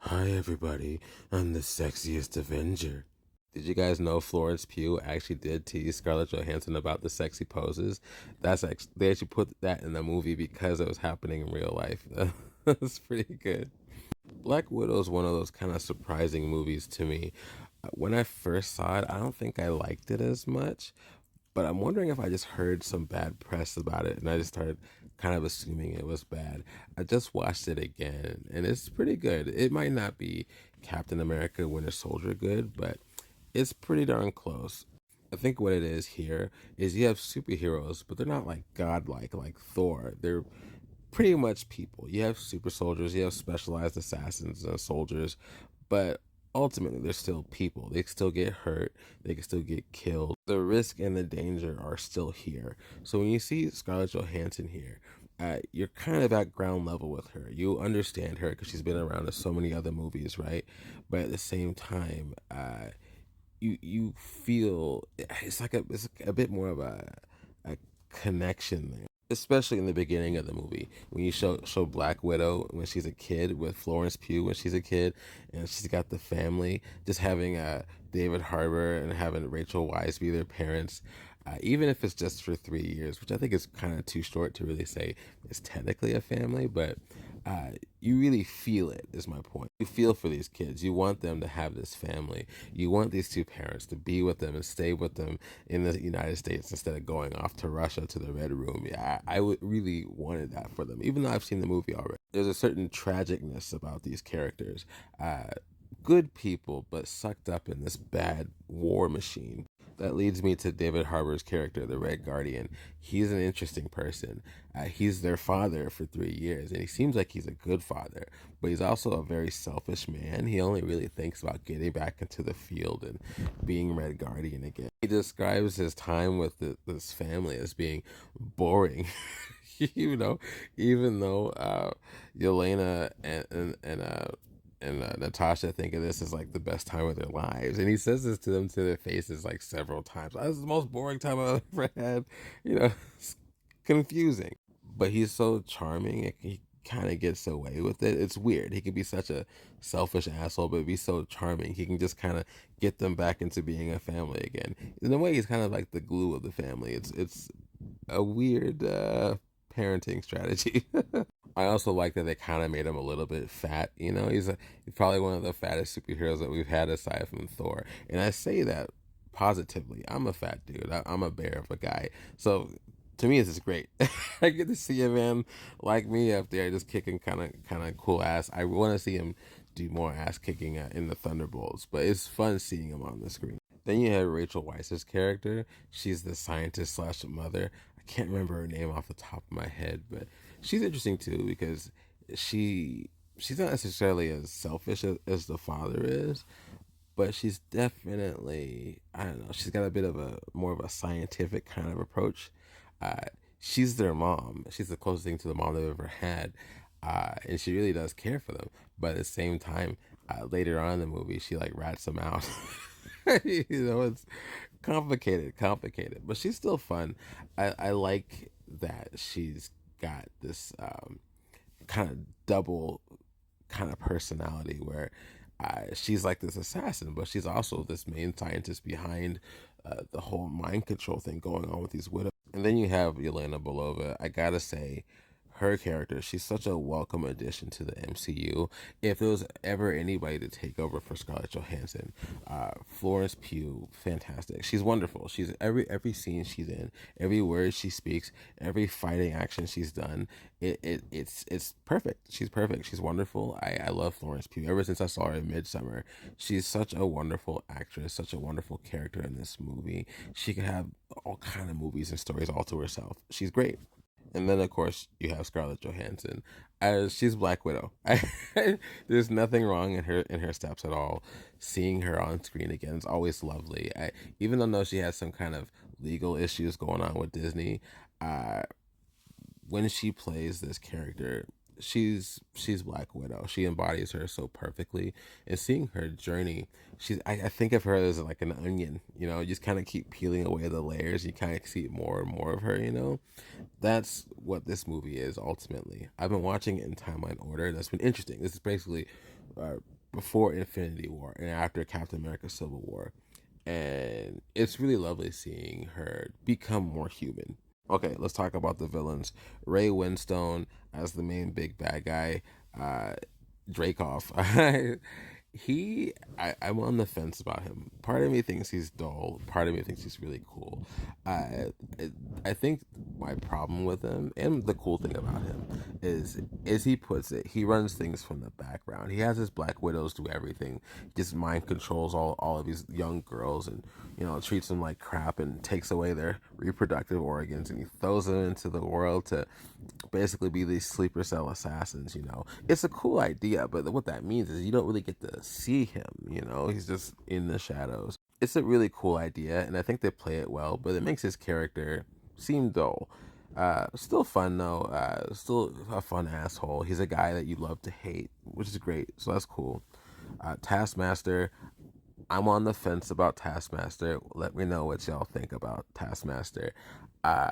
Hi everybody, I'm the sexiest Avenger. Did you guys know Florence Pugh actually did tease Scarlett Johansson about the sexy poses? They actually put that in the movie because it was happening in real life. That's pretty good. Black Widow is one of those kind of surprising movies to me. When I first saw it, I don't think I liked it as much, but I'm wondering if I just heard some bad press about it and I just started kind of assuming it was bad. I just watched it again and it's pretty good. It might not be Captain America Winter Soldier good, but it's pretty darn close. I think what it is here is you have superheroes, but they're not like godlike like Thor. They're pretty much people. You have super soldiers, you have specialized assassins and soldiers, but ultimately they're still people. They still get hurt, they can still get killed. The risk and the danger are still here. So when you see Scarlett Johansson here, you're kind of at ground level with her. You understand her because she's been around in so many other movies, right? But at the same time, you feel it's a bit more of a connection there, especially in the beginning of the movie when you show Black Widow when she's a kid with Florence Pugh when she's a kid, and she's got the family just having David Harbour and having Rachel Weisz be their parents. Even if it's just for 3 years, which I think is kind of too short to really say it's technically a family, but you really feel it, is my point. You feel for these kids. You want them to have this family. You want these two parents to be with them and stay with them in the United States instead of going off to Russia to the Red Room. Yeah, I would really wanted that for them, even though I've seen the movie already. There's a certain tragicness about these characters. Good people, but sucked up in this bad war machine. That leads me to David Harbour's character, the Red Guardian. He's an interesting person. He's their father for 3 years, and he seems like he's a good father, but he's also a very selfish man. He only really thinks about getting back into the field and being Red Guardian again. He describes his time with this family as being boring. you know, even though Yelena and Natasha think of this as like the best time of their lives, and he says this to them to their faces like several times. This is the most boring time I've ever had. It's confusing, but he's so charming. He kind of gets away with it. It's weird. He can be such a selfish asshole, but be so charming. He can just kind of get them back into being a family again. In a way, he's kind of like the glue of the family. It's a weird parenting strategy. I also like that they kind of made him a little bit fat. He's probably one of the fattest superheroes that we've had aside from Thor. And I say that positively. I'm a fat dude. I'm a bear of a guy. So to me, this is great. I get to see a man like me up there just kicking kind of cool ass. I want to see him do more ass kicking in the Thunderbolts, but it's fun seeing him on the screen. Then you have Rachel Weisz's character. She's the scientist slash mother. I can't remember her name off the top of my head, but she's interesting too because she's not necessarily as selfish as the father is, but she's definitely, I don't know, she's got a bit of a more of a scientific kind of approach. Uh, she's their mom. She's the closest thing to the mom they've ever had, and she really does care for them. But at the same time, later on in the movie, she like rats them out. It's complicated, but she's still fun. I like that she's got this kind of double kind of personality where she's like this assassin, but she's also this main scientist behind the whole mind control thing going on with these widows. And then you have Yelena Belova. I gotta say, her character, she's such a welcome addition to the MCU. If there was ever anybody to take over for Scarlett Johansson, Florence Pugh, fantastic. She's wonderful. She's every scene she's in, every word she speaks, every fighting action she's done. It's perfect. She's perfect. She's wonderful. I love Florence Pugh. Ever since I saw her in Midsummer, she's such a wonderful actress, such a wonderful character in this movie. She could have all kind of movies and stories all to herself. She's great. And then, of course, you have Scarlett Johansson as she's Black Widow. There's nothing wrong in her steps at all. Seeing her on screen again is always lovely. Even though she has some kind of legal issues going on with Disney, uh, when she plays this character, she's Black Widow. She embodies her so perfectly. And seeing her journey, I think of her as like an onion. You just kind of keep peeling away the layers. You kind of see more and more of her. That's what this movie is ultimately. I've been watching it in timeline order. That's been interesting. This is basically before Infinity War and after Captain America Civil War. And it's really lovely seeing her become more human. Okay, let's talk about the villains. Ray Winstone as the main big bad guy, uh, Dracoff. I'm on the fence about him. Part of me thinks he's dull. Part of me thinks he's really cool. I, I think my problem with him, and the cool thing about him, is he puts it. He runs things from the background. He has his Black Widows do everything. He just mind controls all of these young girls, and treats them like crap, and takes away their reproductive organs, and he throws them into the world to basically be these sleeper cell assassins. It's a cool idea, but what that means is you don't really get to see him. He's just in the shadows. It's a really cool idea, and I think they play it well, but it makes his character seem dull. Still fun though. Still a fun asshole. He's a guy that you love to hate, which is great. So that's cool. Taskmaster. I'm on the fence about Taskmaster. Let me know what y'all think about Taskmaster. Uh,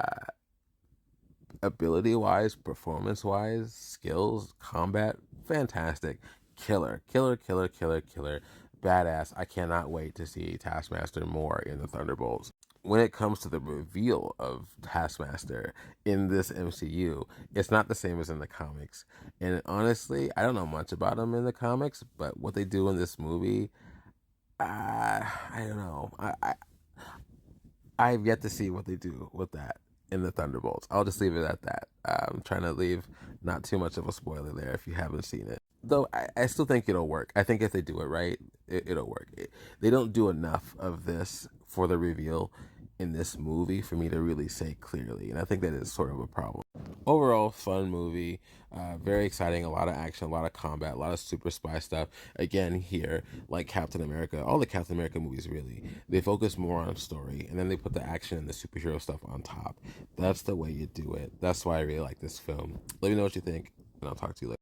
Ability wise, performance wise, skills, combat, fantastic. Killer, killer, killer, killer, killer. Badass. I cannot wait to see Taskmaster more in the Thunderbolts. When it comes to the reveal of Taskmaster in this MCU, it's not the same as in the comics. And honestly, I don't know much about him in the comics, but what they do in this movie, I don't know. I've yet to see what they do with that in the Thunderbolts. I'll just leave it at that. I'm trying to leave not too much of a spoiler there if you haven't seen it. Though I still think it'll work. I think if they do it right, it'll work. They don't do enough of this for the reveal in this movie for me to really say clearly, and I think that is sort of a problem. Overall, fun movie, very exciting. A lot of action, a lot of combat, a lot of super spy stuff. Again, here, like Captain America, all the Captain America movies really, they focus more on story, and then they put the action and the superhero stuff on top. That's the way you do it. That's why I really like this film. Let me know what you think, and I'll talk to you later.